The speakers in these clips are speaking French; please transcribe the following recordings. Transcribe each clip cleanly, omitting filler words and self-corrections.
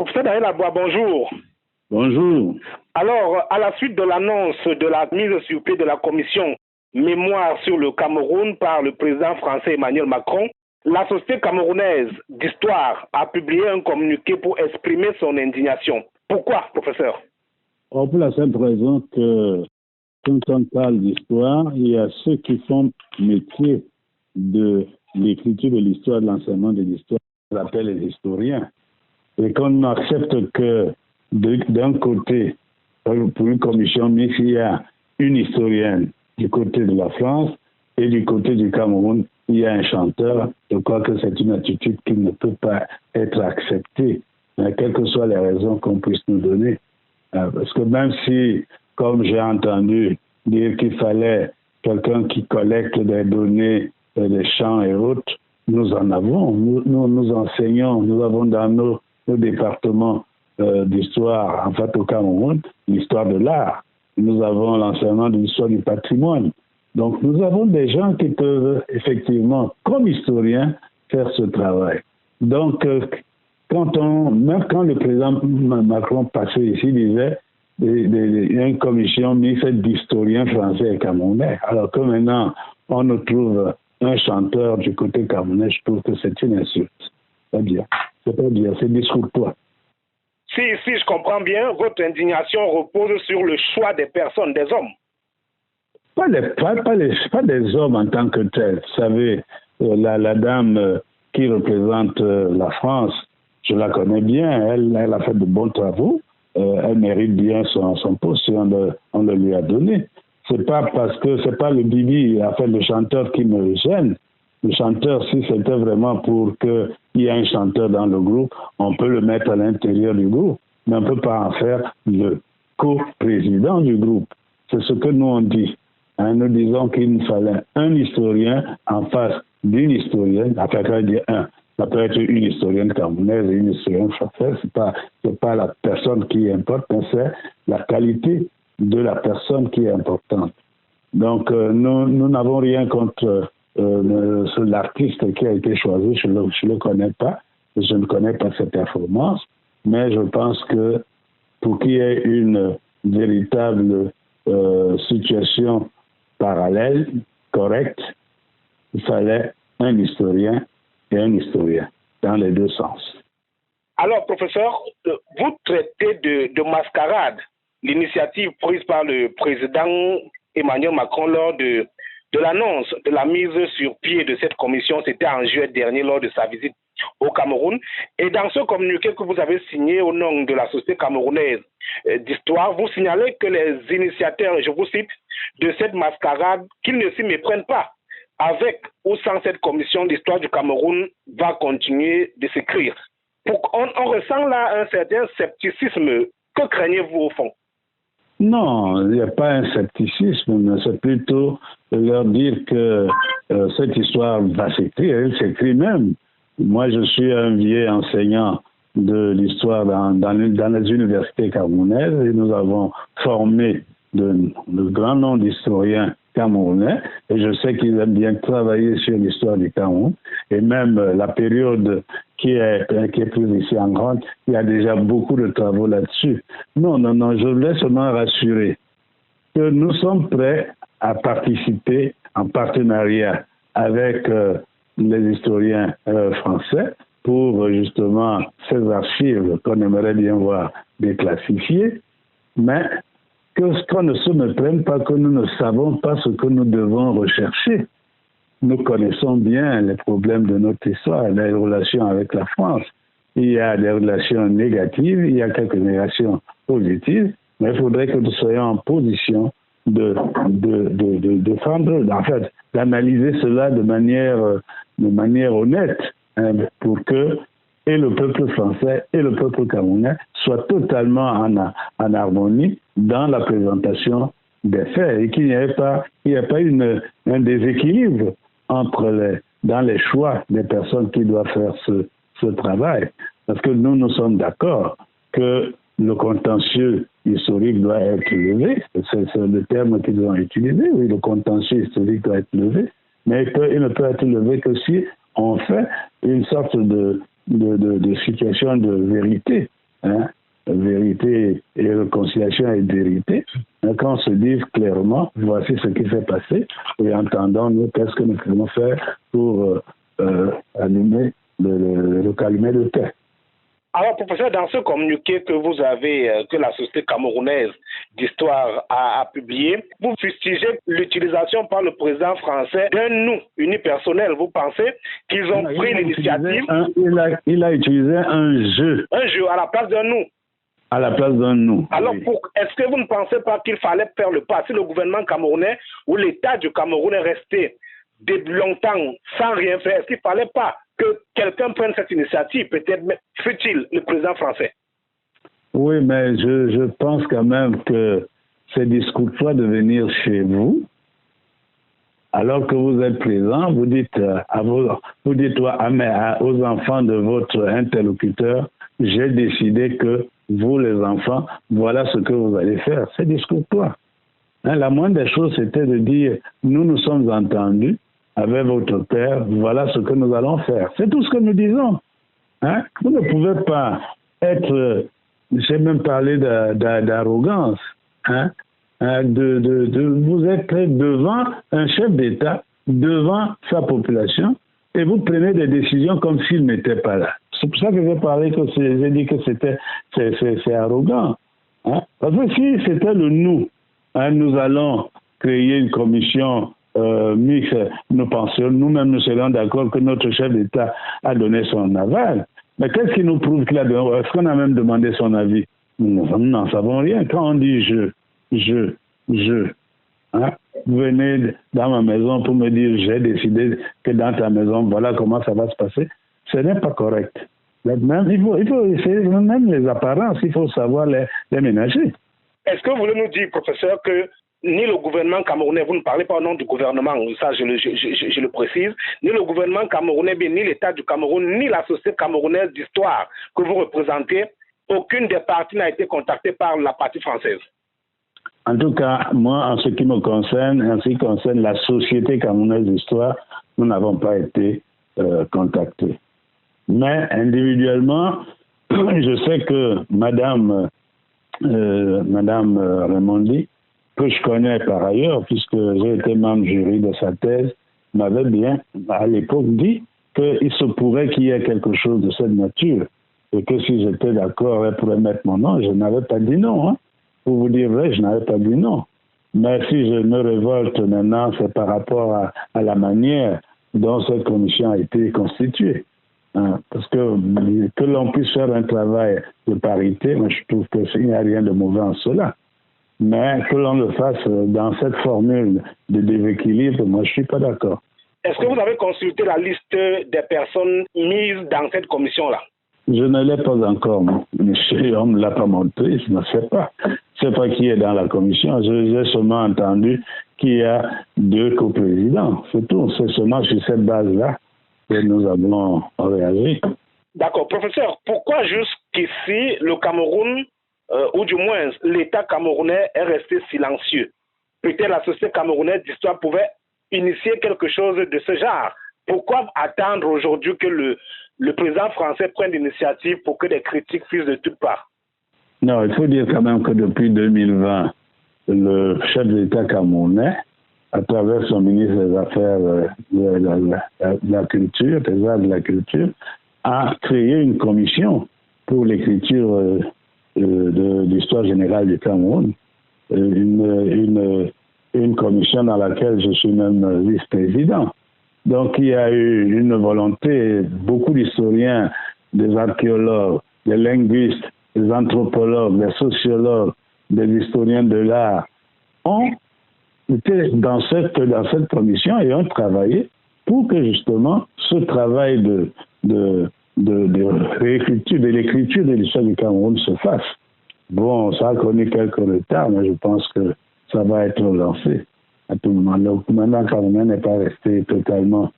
Professeur Daniel Aboua, bonjour. Bonjour. Alors, à la suite de l'annonce de la mise sur pied de la commission Mémoire sur le Cameroun par le président français Emmanuel Macron, la Société camerounaise d'histoire a publié un communiqué pour exprimer son indignation. Pourquoi, professeur? Pour la simple raison que quand on parle d'histoire, il y a ceux qui font métier de l'écriture de l'histoire, de l'enseignement de l'histoire, on appelle les historiens. Et qu'on accepte que d'un côté, pour une commission mixte, il y a une historienne du côté de la France et du côté du Cameroun, il y a un chanteur. Je crois que c'est une attitude qui ne peut pas être acceptée, quelles que soient les raisons qu'on puisse nous donner. Parce que même si, comme j'ai entendu dire qu'il fallait quelqu'un qui collecte des données des chants et autres, nous en avons, nous enseignons, nous avons dans nos départements d'histoire, en fait au Cameroun, l'histoire de l'art. Nous avons l'enseignement de l'histoire du patrimoine. Donc nous avons des gens qui peuvent effectivement, comme historiens, faire ce travail. Donc même quand le président Macron passait ici, il disait il y a une commission mixte d'historiens français et camerounais. Alors que maintenant, on nous trouve un chanteur du côté camerounais, je trouve que c'est une insulte. C'est discourtois. Si je comprends bien, votre indignation repose sur le choix des personnes, des hommes. Pas des hommes en tant que tels. Vous savez, la dame qui représente la France, je la connais bien, elle a fait de bons travaux, elle mérite bien son poste et on le lui a donné. C'est pas parce que c'est pas le Bibi, en fait, le chanteur qui me gêne. Le chanteur, si c'était vraiment pour qu'il y ait un chanteur dans le groupe, on peut le mettre à l'intérieur du groupe, mais on ne peut pas en faire le co-président du groupe. C'est ce que nous on dit. Nous disons qu'il nous fallait un historien en face d'une historienne, après on dit un. Ça peut être une historienne camerounaise et une historienne française, c'est pas la personne qui importe, mais c'est la qualité de la personne qui est importante. Donc nous n'avons rien contre l'artiste qui a été choisi, je ne le connais pas, je ne connais pas cette performance, mais je pense que pour qu'il y ait une véritable situation parallèle, correcte, il fallait un historien et un historien, dans les deux sens. Alors, professeur, vous traitez de mascarade l'initiative prise par le président Emmanuel Macron lors de l'annonce de la mise sur pied de cette commission, c'était en juillet dernier lors de sa visite au Cameroun. Et dans ce communiqué que vous avez signé au nom de la Société camerounaise d'histoire, vous signalez que les initiateurs, je vous cite, de cette mascarade, qu'ils ne s'y méprennent pas. Avec ou sans cette commission d'histoire du Cameroun va continuer de s'écrire. On ressent là un certain scepticisme. Que craignez-vous au fond? Non, il n'y a pas un scepticisme, mais c'est plutôt de leur dire que cette histoire va s'écrire, elle s'écrit même. Moi, je suis un vieux enseignant de l'histoire dans les universités camerounaises et nous avons formé de grands noms d'historiens camerounais et je sais qu'ils aiment bien travailler sur l'histoire du Cameroun et même la période qui est prise ici en grande, il y a déjà beaucoup de travaux là-dessus. Non, je voulais seulement rassurer que nous sommes prêts à participer en partenariat avec les historiens français pour justement ces archives qu'on aimerait bien voir déclassifiées, mais qu'on ne se méprenne pas, que nous ne savons pas ce que nous devons rechercher. Nous connaissons bien les problèmes de notre histoire, les relations avec la France. Il y a des relations négatives, il y a quelques relations positives, mais il faudrait que nous soyons en position de défendre, en fait, d'analyser cela de manière honnête, pour que et le peuple français et le peuple camerounais soient totalement en harmonie dans la présentation des faits et qu'il n'y ait pas un déséquilibre dans les choix des personnes qui doivent faire ce travail. Parce que nous sommes d'accord que le contentieux historique doit être levé, c'est le terme qu'ils ont utilisé, oui, le contentieux historique doit être levé, mais il ne peut être levé que si on fait une sorte de situation de vérité hein, vérité et réconciliation et vérité, quand on se dit clairement, voici ce qui s'est passé, et entendons nous qu'est-ce que nous pouvons faire pour calmer le thé. Alors, professeur, dans ce communiqué que vous avez, que la Société camerounaise d'histoire a publié, vous fustigez l'utilisation par le président français d'un nous unipersonnel. Vous pensez qu'ils ont pris l'initiative? Il a utilisé un jeu. Un jeu à la place d'un nous. À la place d'un nous. Alors, est-ce que vous ne pensez pas qu'il fallait faire le pas? Si le gouvernement camerounais ou l'État du Cameroun est resté depuis longtemps sans rien faire, est-ce qu'il ne fallait pas que quelqu'un prenne cette initiative, peut-être fut-il le président français? Oui, mais je pense quand même que c'est discourtois de venir chez vous, alors que vous êtes présent, vous dites aux enfants de votre interlocuteur, j'ai décidé que vous, les enfants, voilà ce que vous allez faire. C'est discourtois. Hein, la moindre des choses, c'était de dire, nous sommes entendus avec votre père, voilà ce que nous allons faire. C'est tout ce que nous disons. Hein? Vous ne pouvez pas être, j'ai même parlé d'arrogance, hein? Vous êtes devant un chef d'État, devant sa population, et vous prenez des décisions comme s'il n'était pas là. C'est pour ça que j'ai dit que c'est arrogant. Hein? Parce que si c'était le nous, hein, nous allons créer une commission mixte, nous pensions, nous-mêmes nous serions d'accord que notre chef d'État a donné son aval. Mais qu'est-ce qui nous prouve qu'il a donné? Est-ce qu'on a même demandé son avis? Nous n'en savons rien. Quand on dit je, hein? Vous venez dans ma maison pour me dire j'ai décidé que dans ta maison, voilà comment ça va se passer, ce n'est pas correct. Même, il faut essayer, même les apparences, il faut savoir les ménager. Est-ce que vous voulez nous dire, professeur, que ni le gouvernement camerounais, vous ne parlez pas au nom du gouvernement, ça je le précise, ni le gouvernement camerounais, ni l'État du Cameroun, ni la Société camerounaise d'histoire que vous représentez, aucune des parties n'a été contactée par la partie française? En tout cas, moi, en ce qui me concerne, en ce qui concerne la Société camerounaise d'histoire, nous n'avons pas été contactés. Mais individuellement, je sais que Madame Raimondi, que je connais par ailleurs, puisque j'ai été membre jury de sa thèse, m'avait bien, à l'époque, dit qu'il se pourrait qu'il y ait quelque chose de cette nature, et que si j'étais d'accord, elle pourrait mettre mon nom. Je n'avais pas dit non. Hein. Pour vous dire vrai, je n'avais pas dit non. Mais si je me révolte maintenant, c'est par rapport à la manière dont cette commission a été constituée. Hein, parce que l'on puisse faire un travail de parité, moi je trouve qu'il n'y a rien de mauvais en cela. Mais que l'on le fasse dans cette formule de déséquilibre, moi je ne suis pas d'accord. Est-ce que vous avez consulté la liste des personnes mises dans cette commission-là? Je ne l'ai pas encore, monsieur, on ne me l'a pas montré, je ne sais pas. Je ne sais pas qui est dans la commission, j'ai seulement entendu qu'il y a 2 coprésidents, c'est tout. C'est seulement sur cette base-là que nous avons réagi. D'accord. Professeur, pourquoi jusqu'ici le Cameroun, ou du moins l'État camerounais, est resté silencieux? Peut-être la Société camerounaise d'histoire pouvait initier quelque chose de ce genre. Pourquoi attendre aujourd'hui que le président français prenne l'initiative pour que des critiques fusent de toutes parts? Non, il faut dire quand même que depuis 2020, le chef de l'État camerounais, à travers son ministre des Affaires de la Culture, des Arts de la Culture, a créé une commission pour l'écriture de l'histoire générale du Cameroun. Une commission dans laquelle je suis même vice-président. Donc il y a eu une volonté, beaucoup d'historiens, des archéologues, des linguistes, des anthropologues, des sociologues, des historiens de l'art ont été dans cette commission et ont travaillé pour que justement ce travail de réécriture, de l'écriture de l'histoire du Cameroun se fasse. Bon, ça a connu quelques retards, mais je pense que ça va être lancé à tout moment. Le gouvernement camerounais n'est pas resté totalement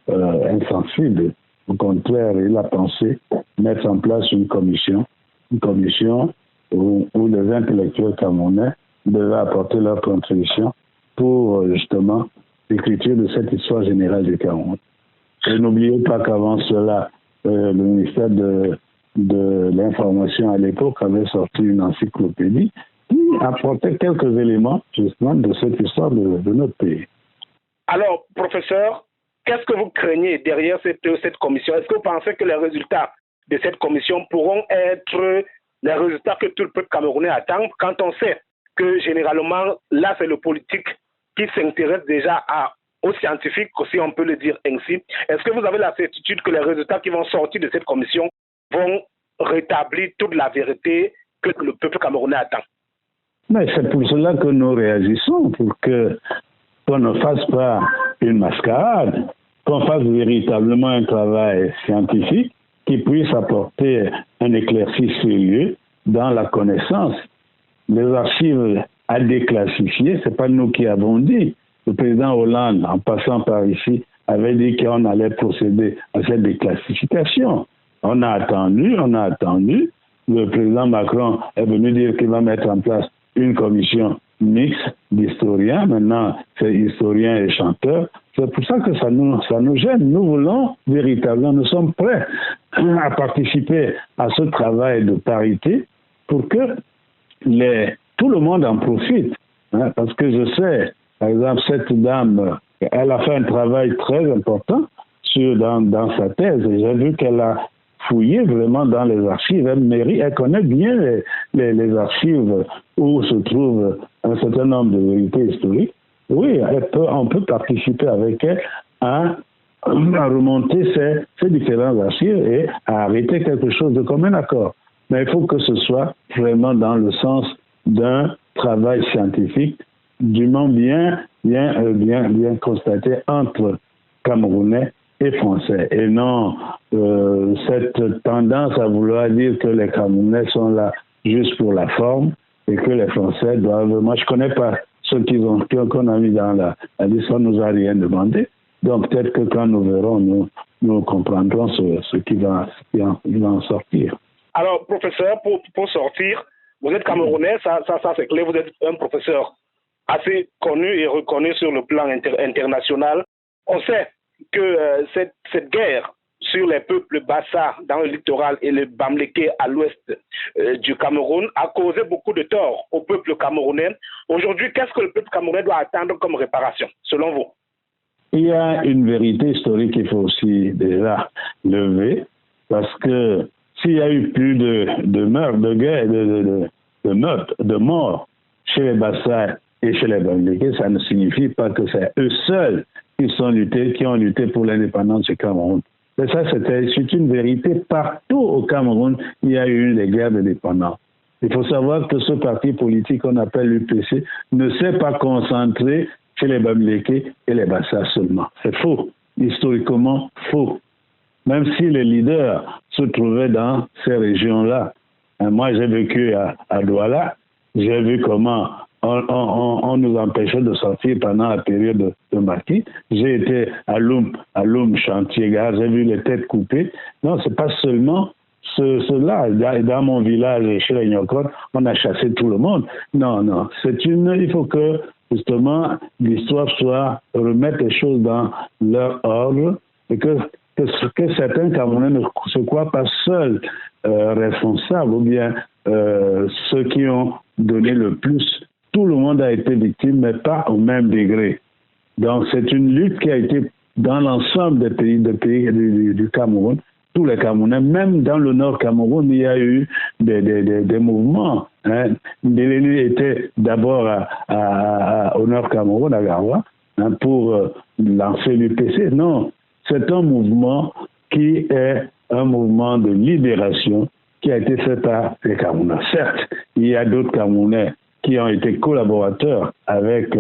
insensible. Au contraire, il a pensé mettre en place une commission où les intellectuels camerounais devaient apporter leur contribution pour justement l'écriture de cette histoire générale du Cameroun. Et n'oubliez pas qu'avant cela, le ministère de de l'information à l'époque avait sorti une encyclopédie qui apportait quelques éléments justement de cette histoire de notre pays. Alors, professeur, qu'est-ce que vous craignez derrière cette commission? Est-ce que vous pensez que les résultats de cette commission pourront être les résultats que tout le peuple camerounais attend, quand on sait que généralement, là, c'est le politique qui s'intéresse déjà aux scientifiques, si on peut le dire ainsi? Est-ce que vous avez la certitude que les résultats qui vont sortir de cette commission vont rétablir toute la vérité que le peuple camerounais attend? Mais c'est pour cela que nous réagissons, pour qu'on ne fasse pas une mascarade, qu'on fasse véritablement un travail scientifique qui puisse apporter un éclairci sérieux dans la connaissance. Les archives à déclassifier, ce n'est pas nous qui avons dit. Le président Hollande, en passant par ici, avait dit qu'on allait procéder à cette déclassification. On a attendu. Le président Macron est venu dire qu'il va mettre en place une commission mixte d'historiens. Maintenant, c'est historiens et chanteurs. C'est pour ça que ça nous gêne. Nous voulons véritablement, nous sommes prêts à participer à ce travail de parité pour que tout le monde en profite. Hein, parce que je sais, par exemple, cette dame, elle a fait un travail très important dans sa thèse. J'ai vu qu'elle a fouillé vraiment dans les archives. Elle connaît bien les archives où se trouve un certain nombre de vérités historiques. Oui, on peut participer avec elle à remonter ces différents archives et à arrêter quelque chose de commun accord. Mais il faut que ce soit vraiment dans le sens d'un travail scientifique, dûment bien constaté entre Camerounais et Français. Et non cette tendance à vouloir dire que les Camerounais sont là juste pour la forme et que les Français doivent... Moi, je ne connais pas ceux qu'on a mis dans la liste, on ne nous a rien demandé. Donc peut-être que quand nous verrons, nous comprendrons ce qui va en sortir. Alors, professeur, pour sortir, vous êtes Camerounais, ça c'est clair, vous êtes un professeur assez connu et reconnu sur le plan international. On sait que cette guerre sur les peuples Bassa dans le littoral et le Bamléké à l'ouest du Cameroun a causé beaucoup de tort au peuple camerounais. Aujourd'hui, qu'est-ce que le peuple camerounais doit attendre comme réparation, selon vous? Il y a une vérité historique qu'il faut aussi déjà lever, parce que s'il y a eu plus de meurtres, de guerres, de meurtres, de morts chez les Bassa et chez les Bamléké, ça ne signifie pas que c'est eux seuls qui ont lutté pour l'indépendance du Cameroun. Mais ça, c'est une vérité. Partout au Cameroun, il y a eu des guerres d'indépendance. Il faut savoir que ce parti politique qu'on appelle l'UPC ne s'est pas concentré chez les Bamléké et les Bassa seulement. C'est faux, historiquement faux. Même si les leaders se trouvaient dans ces régions-là. Moi, j'ai vécu à Douala, j'ai vu comment on nous empêchait de sortir pendant la période de Maquis. J'ai été à Loum chantier gare, j'ai vu les têtes coupées. Non, c'est pas seulement cela. Dans mon village, chez les Nyokot, on a chassé tout le monde. Non, il faut que, justement, l'histoire remette les choses dans leur ordre et que certains Camerounais ne se croient pas seuls responsables ou bien ceux qui ont donné le plus. Tout le monde a été victime, mais pas au même degré. Donc, c'est une lutte qui a été dans l'ensemble des pays du Cameroun. Tous les Camerounais, même dans le Nord Cameroun, il y a eu des mouvements. Hein. Mbeleni était d'abord au Nord Cameroun, à Garoua, pour lancer l'UPC. Non, c'est un mouvement qui est un mouvement de libération qui a été fait par les Camerounais. Certes, il y a d'autres Camerounais qui ont été collaborateurs avec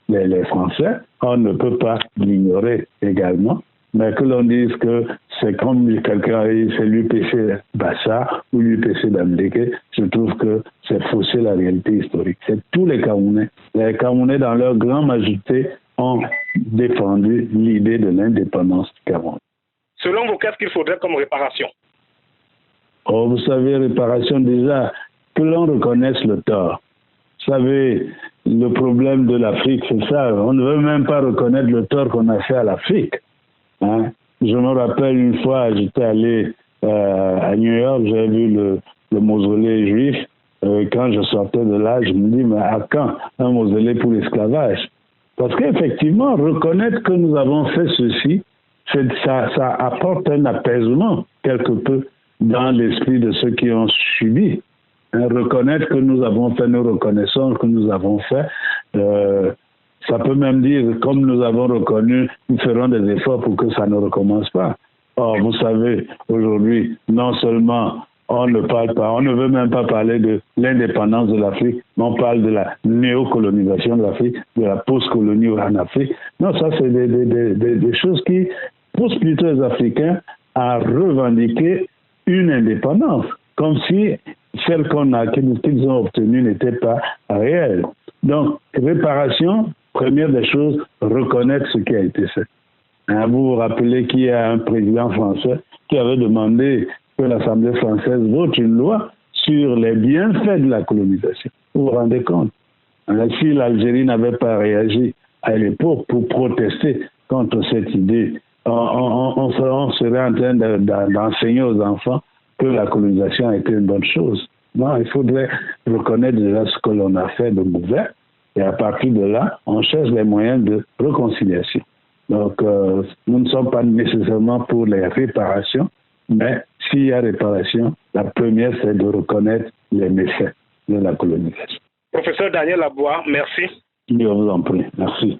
les Français. On ne peut pas l'ignorer également. Mais que l'on dise que c'est comme quelqu'un, c'est l'UPC Bassa ou l'UPC Bamléké, je trouve que c'est fausser la réalité historique. C'est tous les Camerounais. Les Camerounais, dans leur grande majorité, ont défendu l'idée de l'indépendance du Cameroun. Selon vous, qu'est-ce qu'il faudrait comme réparation? Oh, vous savez, réparation déjà, que l'on reconnaisse le tort. Vous savez, le problème de l'Afrique, c'est ça. On ne veut même pas reconnaître le tort qu'on a fait à l'Afrique. Hein? Je me rappelle une fois, j'étais allé À New York, j'ai vu le mausolée juif. Quand je sortais de là, je me dis, mais à quand un mausolée pour l'esclavage? Parce qu'effectivement, reconnaître que nous avons fait ceci, ça apporte un apaisement quelque peu dans l'esprit de ceux qui ont subi. Reconnaître que nous avons fait nos reconnaissances, que nous avons fait, ça peut même dire, comme nous avons reconnu, nous ferons des efforts pour que ça ne recommence pas. Or, vous savez, aujourd'hui, non seulement on ne parle pas, on ne veut même pas parler de l'indépendance de l'Afrique, mais on parle de la néocolonisation de l'Afrique, de la post-colonie en Afrique. Non, ça, c'est des choses qui poussent plutôt les Africains à revendiquer une indépendance, comme si celle qu'ils ont obtenue n'était pas réelle. Donc, réparation, première des choses, reconnaître ce qui a été fait. Vous vous rappelez qu'il y a un président français qui avait demandé que l'Assemblée française vote une loi sur les bienfaits de la colonisation. Vous vous rendez compte? Si l'Algérie n'avait pas réagi à l'époque pour protester contre cette idée, on serait en train d'enseigner aux enfants que la colonisation a été une bonne chose. Non, il faudrait reconnaître déjà ce que l'on a fait de mauvais, et à partir de là, on cherche les moyens de réconciliation. Donc, nous ne sommes pas nécessairement pour les réparations, mais s'il y a réparation, la première, c'est de reconnaître les méfaits de la colonisation. Professeur Daniel Aboua, merci. Je vous en prie, merci.